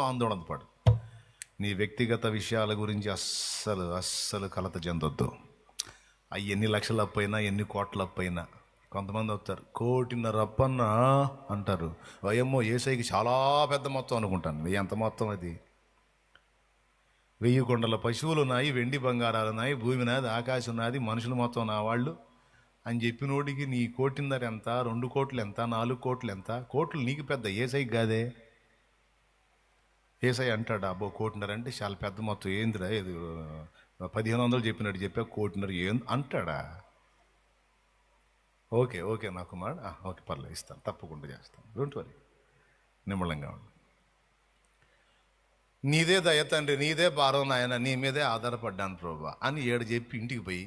ఆందోళన పడు. నీ వ్యక్తిగత విషయాల గురించి అస్సలు కలత చెందొద్దు. అవి ఎన్ని లక్షల అప్పైనా ఎన్ని కోట్ల అప్పైనా. కొంతమంది వస్తారు, 1.5 కోటి అప్పన్న అంటారు. వయమ్మో ఏసైకి చాలా పెద్ద మొత్తం అనుకుంటాను. ఎంత మొత్తం అది? 1000 కొండల పశువులు ఉన్నాయి, వెండి బంగారాలు ఉన్నాయి, భూమి నాది, ఆకాశం నాది, మనుషులు మొత్తం నా వాళ్ళు అని చెప్పినోడికి నీ 1.5 కోటి ఎంత, 2 కోట్లు ఎంత, 4 కోట్లు ఎంత? కోట్లు నీకు పెద్ద, ఏసైకి కాదే. ఏసై అంటాడు, అబ్బో 1.5 కోటి అంటే చాలా పెద్ద మొత్తం, ఏందిరా ఇది 1500 చెప్పినట్టు చెప్పా, 1.5 కోటి ఏం అంటాడా? ఓకే నాకు ఓకే పర్లేదు, ఇస్తాను, తప్పకుండా చేస్తాను, డోంట్ వరీ, నిమ్మళంగా ఉండు. నీదే దయ తండ్రి, నీదే భారం నాయన, నీ మీదే ఆధారపడ్డాను ప్రభువా అని చెప్పి ఇంటికి పోయి,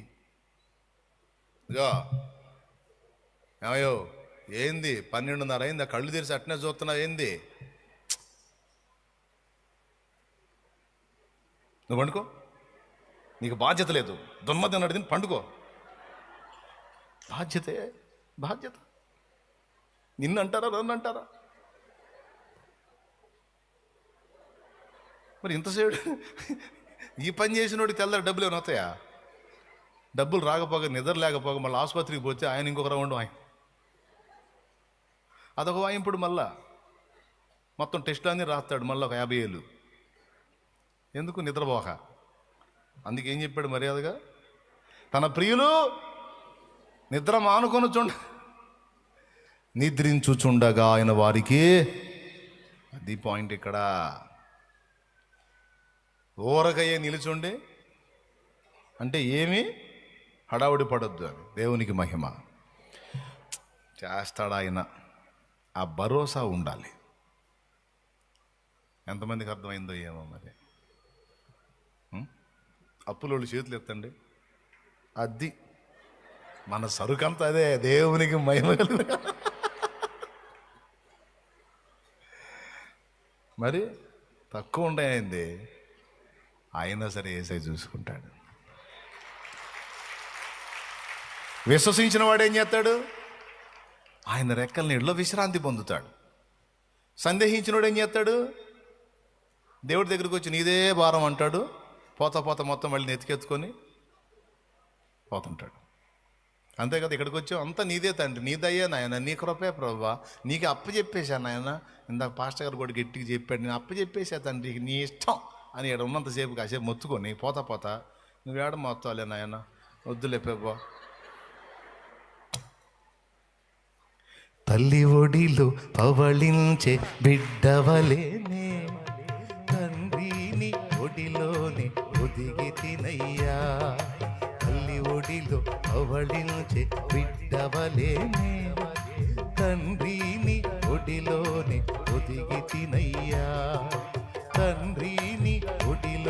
ఇగో ఏమయ్యో ఏంది 12:30 అయింది, కళ్ళు తెరిచి అట్నే చూస్తున్నావు ఏంది? నువ్వు పండుకో, నీకు బాధ్యత లేదు, దున్మతి అడిగింది పండుకో. బాధ్యత నిన్ను అంటారా నన్ను అంటారా? మరి ఇంతసేపు ఈ పని చేసినోడికి తెల్లారి డబ్బులు ఏమైనా వస్తాయా? డబ్బులు రాకపోగా, నిద్ర లేకపోగా, మళ్ళీ ఆసుపత్రికి పోతే ఆయన ఇంకొక రౌండ్ అదొక వాయింపుడు. మళ్ళా మొత్తం టెస్టులన్నీ రాస్తాడు, మళ్ళీ ఒక 50,000. ఎందుకు? నిద్రపోక. అందుకేం చెప్పాడు మర్యాదగా, తన ప్రియులు నిద్ర మానుకొని నిద్రించుచుండగా ఆయన వారికి, అది పాయింట్ ఇక్కడ, ఊరకయ్యే నిలుచుండి అంటే ఏమీ హడావుడి పడొద్దు అని. దేవునికి మహిమ. చేస్తాడు ఆయన, ఆ భరోసా ఉండాలి. ఎంతమందికి అర్థమైందో ఏమో మరి. అప్పులోళ్ళు చేతులు ఎత్తండి. అది మన సరుకంతా అదే. దేవునికి మహిమ. మరి తక్కువ ఉంటాయింది, అయినా సరే ఏసై చూసుకుంటాడు. విశ్వసించిన వాడు ఏం చేస్తాడు? ఆయన రెక్కల నీళ్ళలో విశ్రాంతి పొందుతాడు. సందేహించిన వాడు ఏం చేస్తాడు? దేవుడి దగ్గరికి వచ్చి నీదే భారం అంటాడు. పోతా మొత్తం మళ్ళీ నెత్తికెత్తుకొని పోతుంటాడు. అంతే కదా, ఇక్కడికి వచ్చావు అంతా నీదే తండ్రి, నీదయ్యా నాయన, నీ కృపే ప్రభువా, నీకు అప్పచెప్పేశా నాయన. ఇందాక పాస్టర్ గారు కూడా గట్టిగా చెప్పాడు, నేను అప్పచెప్పేశా తండ్రి, నీ ఇష్టం అని. ఇక్కడ ఉన్నంతసేపు కాసేపు మొత్తుకొని పోతా నువ్వేడ మొత్తాలే నాయన, వద్దులే ప్రభా. తల్లి ఒడిలో పవళించే బిడ్డవలేనే, తండ్రిని ఒడిలోనే ఒదిగి తినయ్యా. తల్లి ఒడిలో పవళించే బిడ్డవలేనే, తండ్రిని ఒడిలోనే ఒదిగి తినయ్యా. తండ్రిని ఒడిలో